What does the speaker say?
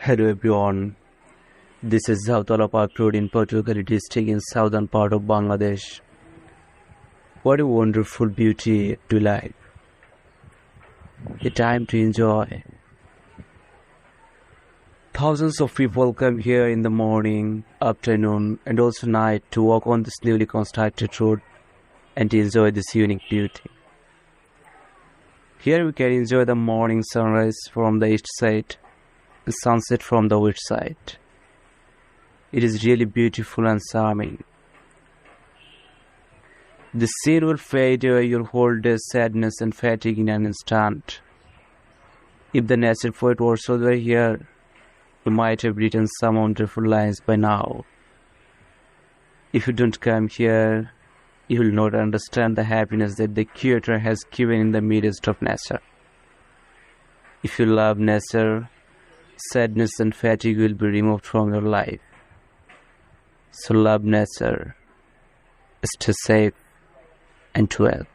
Hello everyone, this is Zautala Park Road in Patuakhali district in southern part of Bangladesh. What a wonderful beauty to life. A time to enjoy. Thousands of people come here in the morning, afternoon and also night to walk on this newly constructed road and to enjoy this unique beauty. Here we can enjoy the morning sunrise from the east side, the sunset from the west side. It is really beautiful and charming. The scene will fade away your whole day's sadness and fatigue in an instant. If the nature poet also were here, he might have written some wonderful lines by now. If you don't come here, you will not understand the happiness that the Creator has given in the midst of nature. If you love nature, sadness and fatigue will be removed from your life. So love nature, stay safe and well.